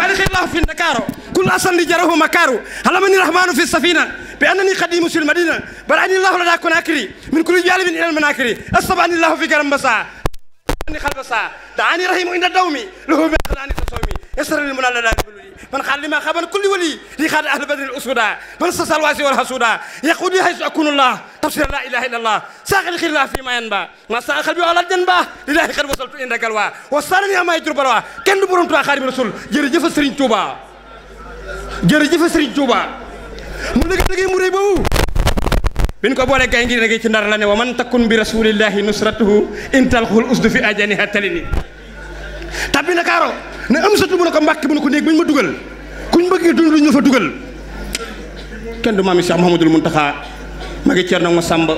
خالق الله في النكارو كل أصل جره مكارو علمني الرحمن في السفينة بأنني خديم في المدينة برعني الله لدى كناكري من كل جانب إلى المناكري أصبعني الله في كرم بساعة خلف ساعة دعاني رحيم عند دومي له من خلاني تصومي يسر المنال لا يقبلني من خلي ما خبر كل ولي لخاد أهل بدر الأسودا من استسال واسي والحسودا يقول حيث أكون الله تفسير لا إله إلا الله ساق الخير الله فيما ينبع ما ساق قلبي على الجنبة لله قد وصلت عندك الوا وصلني ما يجرب الوا كن دبرون تو خادم الرسول جرجف سرين توبا جرجف سرين توبا من لغي مريبو bin ko boole gay ngir ngi ci ndar la ne wa man takun bi rasulillahi nusratuhu intal khul usdu fi ajaniha talini tabina karo ne am satu mu ko mbàkk mu ko neeg bañ ma dugal kuñ bëgg dund ñu fa dugal kenn du mami Cheikh Mouhamadoul Mountakha magi Cerno ma Samba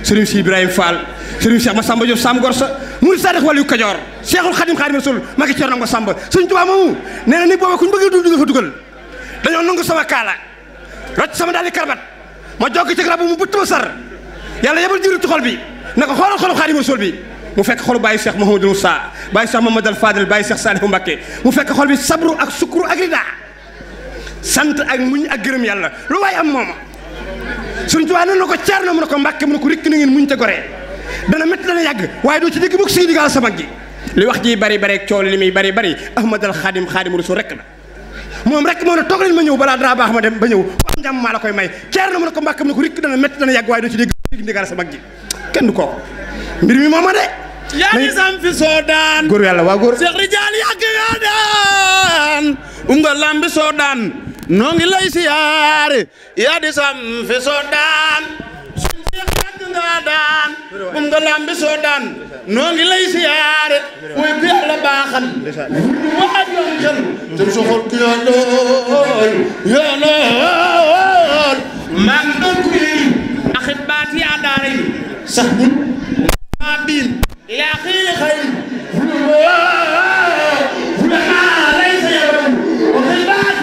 Serigne Si Ibrahim Fall Serigne Cheikh ma Samba Diop Sam Gorsa Mouride Sadikh Waliou Kajoor Cheikhul Khadim Khadim Rasul magi Cerno ma Samba Serigne Touba moomu neena ni booba kuñ bëgg dund ñu fa dugal dañoo nangu sama kaala rocc sama dali karbat ma jogg ci garab mu bëtt ma sar yàlla yebal jiru ci xol bi nako xoolal xolu Xaadimu Rasuul bi mu fekk xolu Baye Cheikh Mouhamadoul Moussa Baye Cheikh Mamadou Fadel Baye Cheikh Salihou Mbacké mu fekk xol bi sabru ak sukru ak rida sant ak muñ ak gërëm yàlla lu way am mooma Sëriñ Tuubaa na ko Ceerno mu ne ko Mbacké mu ne ko rikk na ngeen muñ te goree dana métti dana yàgg waaye doo ci dégg bokk si digal sama gi li wax ji bari bari ak coow li muy bari bari Ahmadul Xaadim Xaadimu Rasuul rek la moom rek moo ne toog leen ma ñëw balaa dara baax ma dem ba ñëw ko njam maa la koy may Ceerno mu ne ko Mbacké mu ne ko rikk dana métti dana yàgg waaye doo ci dégg ndigal sa mag ji kenn du ko mbir mi mooma de yaa ni sam fi soodaan góor yàlla waa góor Cheikh Rijaal yàgg nga daan nga lambi soodaan noo ngi lay siyaare yaa di sam fi soodaan suñ Cheikh yàgg nga daan nga lambi soodaan noo ngi lay siyaare way ku yàlla baaxal waa yoon kan te soxol ku yaa lool maa ngi doon kuy axit baat yaa daara yi sax bu maa biin yaa xii xëy maa lay sa yaram axit baat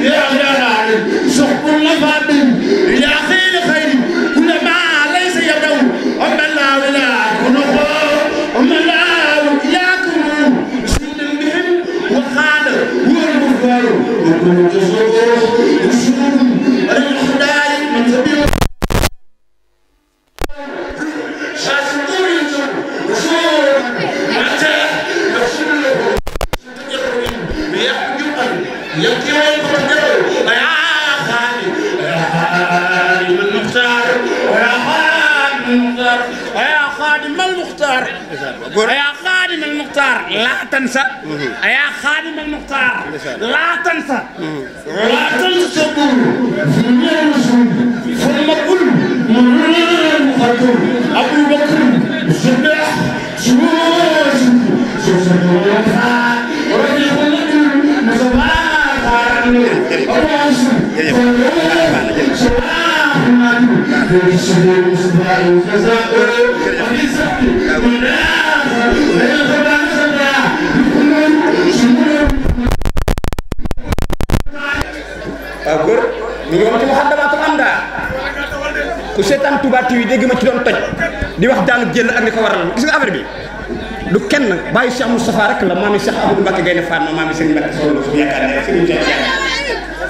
yaa daara yi sax bu la faa biin yaa xii xëy maa lay sa yaram amma laa wilaa ku noxo amma laa yaa ku suudan bihim wa xaada wal mufaru wa kun jasoo usul al xudaay min sabi يا خادم المختار لا تنسى يا خادم المختار لا تنسى لا تنسى ثم قل أبو بكر الصديق góor mi ngi woon ci Muxaddamatul Amda ku seetaan Touba TV dégg ma ci doon toj di wax daanu jël ak li ko waral gis nga affaire bi du kenn bàyyi Cheikh Moustapha rek la maami Cheikh Abdou Mbacké Gaynde Fatma maami Serigne Mbacké Sow su yaakaar ne Serigne Cheikh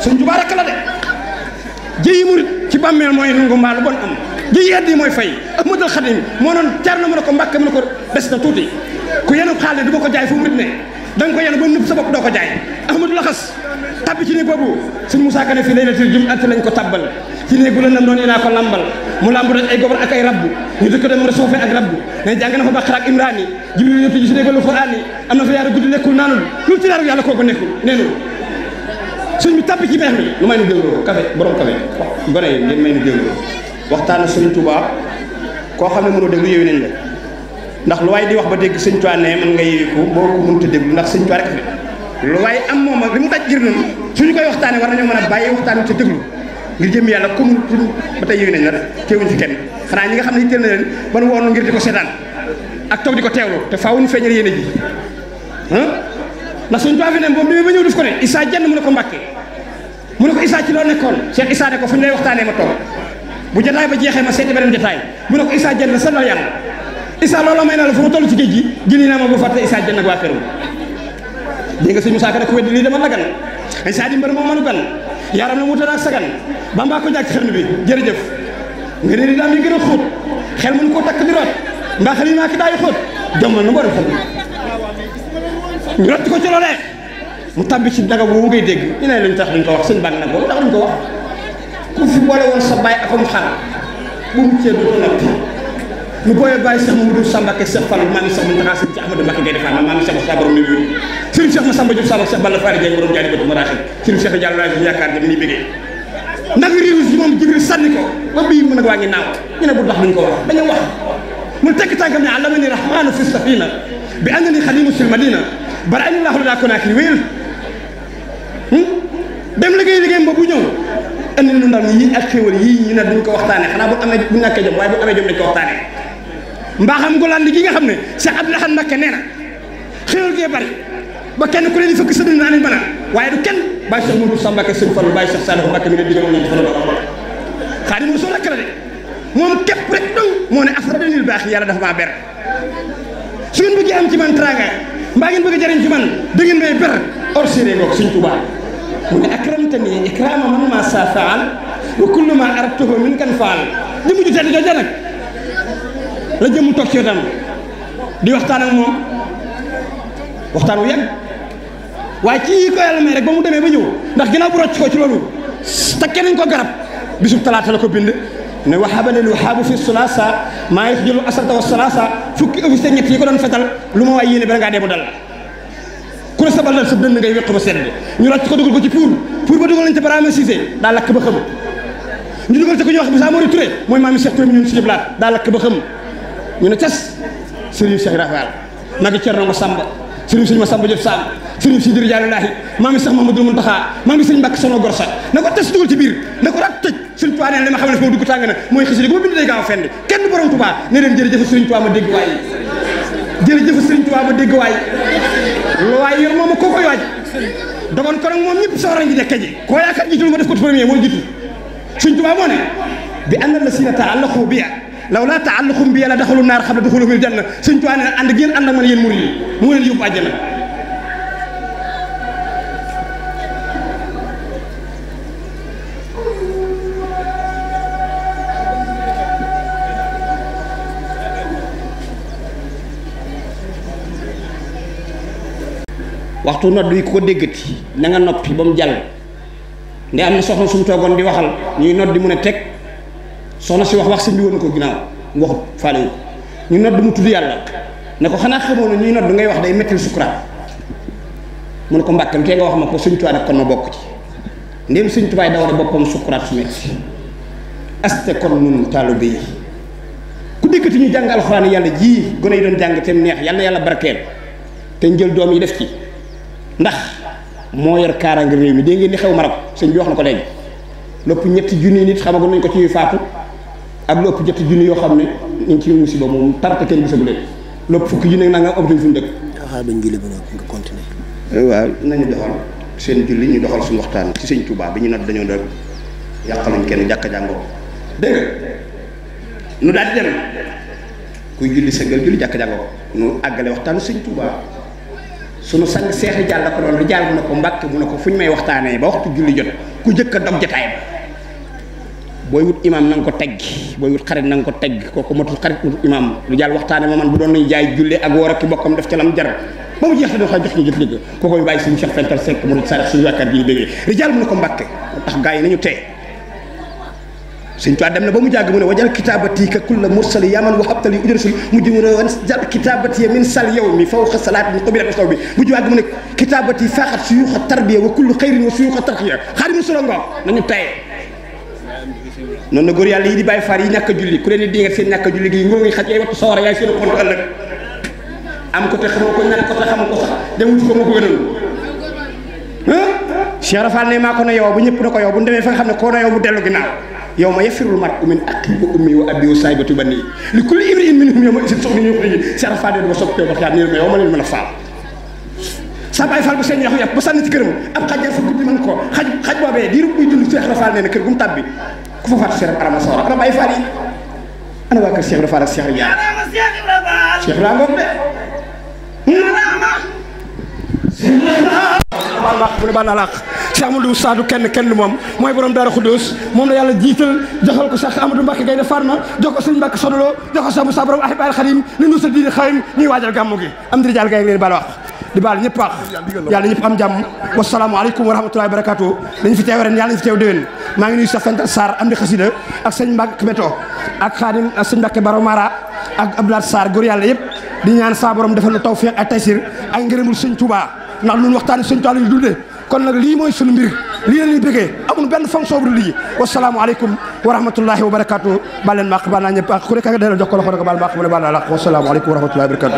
Suñ Touba rek la de jëyi murit ci bàmmeel mooy nangu mbaa lu bon am jëyi addi mooy fay Ahmadul Xadim moo noon Ceerno mu ne ko Mbacké mu ne ko des na tuuti ku yenu xaalis du ma ko jaay fu murit ne da nga ko yenu ba nëbb sa bopp doo ko jaay Ahmadou laxas tabbi ci néeg boobu sëñ Moussa Kane fii laylatul jumu'ati lañ ko tabbal ci néeg bu la nam doon inaa ko lambal mu lamb daj ay gobar ak ay rabbu ñu dëkk dem resoofe ak rabbu ne jàng na fa Baqara ak Imraan yi Jibril ñëw tëj ci néeg Alxuraan yi am na fa yaara guddi lekkul naanul lu ci daru yàlla kooku nekkul neenul suñ bi tabbi ci beex mi lu may nu dégloo café borom café gone yi ngeen may nu dégloo waxtaana sëñ Touba koo xam ne mënoo déglu yooyu nañ la ndax lu waay di wax ba dégg sëñ Touba ne mën nga yeewi ko boo ko mënut a déglu ndax sëñ Touba rek fi lu waaye am moom li mu daj ngir nañu suñu koy waxtaanee war nañoo mën a bàyyi waxtaan te déglu ngir jëm yàlla comme ba tey yooyu nañ la teewuñ fi kenn xanaa ñi nga xam ne itteel na leen ba nu woon ngir di ko seetaan ak toog di ko teewlu te faaw ñu feeñal yéene ji ndax suñu Touba fi ne moom bi ba ñëw def ko ne Issa jenn mu ne ko Mbacké mu ne ko Issa ci loo nekkoon Cheikh Issa ne ko fu ñu lay waxtaanee ma toog bu jotaay ba jeexee ma seeti beneen jotaay mu ne ko Issa jenn sanal yàlla Issa loolu may na la fu ma toll ci géej gi jëli naa ma bu fàtte Issa jenn ak waa këram dégg nga sëñ Moussa Ka rek weddi lii dama la gan ay saa di mbër moo mënu gan yaram na wuute ak sagan Bamba ko jàkk xarnu bi jërëjëf nga réeri daam yi gën a xóot xel mënu koo takk di root mbaa xel yi naa ki daayu xóot jommal na borom xel ñu rocc ko ci loolee mu tàbbi ci daga boobu ngay dégg ñu ne lañ tax duñ ko wax sëñ bàgg nag boobu tax duñ ko wax ku fi boole woon sa baay akum xar bu mu cee du ko noppi ñu booyee bàyyi Cheikh Mamadou Samba ak Cheikh Fall maa ngi Cheikh Mountakha Sëñ ci Ahmadou Mbacké Gaïndé Fatma maa ngi Cheikh Moussa borom nuyu Serigne Cheikh Massamba Diop Samba Cheikh Balla Fari Dieng borom jaari batu maraxib Serigne Cheikh Diallo laa yaakaar dem nii bégee nag réew si moom Jibril sànni ko ba bii mu nag waa ngi naaw ñu ne bu tax duñ ko wax dañu wax mu tekk tànkam ne allamani rahmanu fi safina bi annani xadimu sil madina bara ani laahu la konaakiri wéyal dem liggéey ba bu ñëw andi lu ndam yi ak xéwal yii ñu ne duñ ko waxtaane xanaa bu amee bu ñàkkee jom waaye bu amee jom dañ ko waxtaane mbaaxam Ngolande gi nga xam ne Cheikh Abdou Lahad Mbacké nee na xéwal gee bari ba kenn ku ne di fëkk sa dund naa nañ mën a waaye du kenn bàyyi Cheikh Modou Samba Mbacké sëñ Fallu bàyyi Cheikh Saliou Mbacké mi ne digal nañ fa la Xaadimu Rasuul rekk la de moom képp rek dong moo ne afradanil baax yàlla dafa maa ber su ngeen bëggee am ci man teraanga mbaa ngeen bëgg a jariñ ci man da ngeen may ber or séeré ngoog Sëñ Tuubaa mu ne akramtani ikraama man ma sa faal wa kullu ma aradtuhu min kan faal jëmu ju tedd jooja nag la jëmu toog ci wetam di waxtaan ak moom waxtaan wu yàgg waaye ci ko yàlla may rek ba mu demee ba ñëw ndax ginnaaw bu rocc ko ci loolu takke nañ ko garab bisub talaata la ko bind ne waxaabalelu waxaabu fi sulaasa maa ngi jëlu asarta wa salaasa fukki officier ñett yi ko doon fetal lu ma waay yéene bala ngaa dee mu dal ku ne sa bal dal sa dënn ngay wéq ba sedd ñu rocc ko dugal ko ci pour ba dugal nañ ca Barama Cissé daa lakk ba xam ñu dugal ca ko ñuy wax Moussa Mori Touré mooy maami Cheikh Touré mi ñun si jëblaat daa lakk ba xam ñu ne cas Serigne Cheikh Rafal magi Cerno nga Samba Serigne Serigne Massamba Diop Sam Serigne Sidi Rijalullahi maami Cheikh Mamadou Mountakha maami Serigne Mbacké Sono Gorsa na ko tas dugal ci biir na ko rat tëj Serigne Touba neen li ma xam ne fi ma dugg tàng na mooy xasida gu ma bind day gaaw a fenn kenn borom Touba ne leen jërëjëf Serigne Touba ma dégg waay jërëjëf Serigne Touba ma dégg waay lu waay yor moom koo koy waaj dogoon ko nag moom ñëpp sawarañ ji dekke ji koo yaakaar jiitul ma def ko premier mooy jiitu Serigne Touba moo ne bi anna lasina taallaqu biya law laa taalluqum biya la daxalu naar xam ne duxulu fil janna Serigne Touba ne ànd ngeen ànd ak man yéen murid yi mu leen yóbbu àjjana waxtu nodd wi ko déggati na nga noppi ba mu jàll nde am na soxna su mu toogoon di waxal ñuy nodd di mu ne teg soxna si wax sëñ bi woon na ko ginnaaw mu waxut faalewu ko ñu nodd mu tudd yàlla ne ko xanaa xamoo ne ñuy nodd ngay wax day mettil sukuraat mu ne ko mbàkkam tee nga wax ma ko sëñ Tuubaa nag kon ma bokk ci ndéem sëñ Tuubaa dawale boppam sukuraat su metti aste kon nun taalibe yi ku déggati ñu jàng alxuraan yàlla ji gone yi doon jàng te neex yal na yàlla barkeel te njël doom yi def ci ndax moo yor kaaraange réew mi dégg ngeen li xew Maroc sëñ bi wax na ko léegi lépp ñetti junni nit xamagu nañ ko ci faatu ak lu ëpp ñetti junni yoo xam ne ñu ngi ci musiba moom tarate kenn gisagu leen lépp fukki junni nag nga ëpp fu ñu dëkk. xaaral bañ julli ba noppi nga continuer. waaw nañu doxal seen julli ñu doxal suñu waxtaan ci sëñ Touba bi ñu nag dañoo doon yàqaluñ kenn jàkka jàngoo dégg nga nu daal di dem kuy julli sëggal julli jàkka jàngoo nu àggale waxtaanu sëñ Touba. sunu sang seexi jàll ko doon lu jàll mu ne ko Mbàkke mu ne ko fu ñu may waxtaanee ba waxtu julli jot ku jëkk a dog jotaay ba booy wut imaam na nga ko tegg booy wut xarit na nga ko tegg kooku matul xarit wut imaam lu jàll waxtaane ma man bu doon nañu jaay julli ak woor ak ki bokkam def ca lam jar ba mu jeex te doon xa jox ñu jëf dëgg kooku ñu bàyyi suñu Cheikh Fental Seck mu sa suñu yaakaar ji ñu déggee lu jàll mu ne ko Mbàkke tax gaa yi nañu tee Sëñ Tuubaa dem na ba mu jàgg mu ne wajal kitaabati ka kulla mursali yaman wa habtali ujrasul mujj mu ne wan jal kitaabati min sal yow mi fawqa salaat mi qabilat saw bi bu jàgg mu ne kitaabati faaxat suyuxa tarbiya wa kullu xayrin wa suyuxa tarxiya xaari mu solo ngoog nañu taye noonu na góor yàlla yi di bàyyi faar yi ñàkk a julli ku leen di nga seen ñàkk a julli gi ngoo ngi xaj ay wattu sawara yaay seen xont ëllëg am ko te xamoo ko ñàkk ko te xamoo ko sax dem wuti ko moo ko gënal Cheikh Rafal ne maa ko na yow bu ñëpp na ko yow bu demee fa nga xam ne koo na yow bu dellu ginnaaw yow ma yafirul mar'u min akhi wa ummi wa abi wa saahibati bani li kulli imri'in minhum yawma idhin soxna ñu ko ji Cheikh Rafal de ba sopp ko wax ni ma yow ma leen mën a faal sa baay faal bu seen yaxu yàpp ba sànni ci këram ab xaj fa guddi man ko xaj boobee diiru buy dund Cheikh Rafal nee na kër gu mu tàbbi ku fa faatu Cheikh arama sawra ana baay faal yi ana waa kër Cheikh Rafal ak Cheikh Riyaal Cheikh laa ngoog de baal ma mu ne baal naa la Cheikh Amadou Moussa du kenn du moom mooy borom Daaru Xudoos moom la yàlla jiital joxal ko Cheikh Amadou Mbacke Gaynde Fatma jox ko sëñ Mbacke Sodolo jox ko Cheikh Moussa borom Ahib al Khadim ni nu sa diine xawim ñuy waajal gàmmu gi am di rijaal gay leen baal wax di baal ñëpp wax yàlla ñëpp am jàmm wasalaamu aleykum wa rahmatullahi wa barakatuh dañu fi teew ren yàlla nañu fi teew déwén maa ngi nuyu Cheikh Fenta Sarr am di xasida ak sëñ Mbacke Beto ak Khadim ak sëñ Mbacke Baro Mara ak Abdoulaye Sarr góor yàlla yëpp di ñaan saa borom defal na tawfiq ak taysir ak ngërëmul sëñ Touba ndax lu ñu waxtaane sëñ Touba lañu dundee kon nag lii mooy sunu mbir lii la ñuy bëggee amul benn fonction bu dul lii wasalaamu aleykum wa rahmatullahi wa barakatuh baal leen maq baal naa ñëpp ak ku nekk nga delloo jox ko loxo nag baal maq mu ne baal naa la wasalaamu aleykum wa rahmatullahi wa barakatuh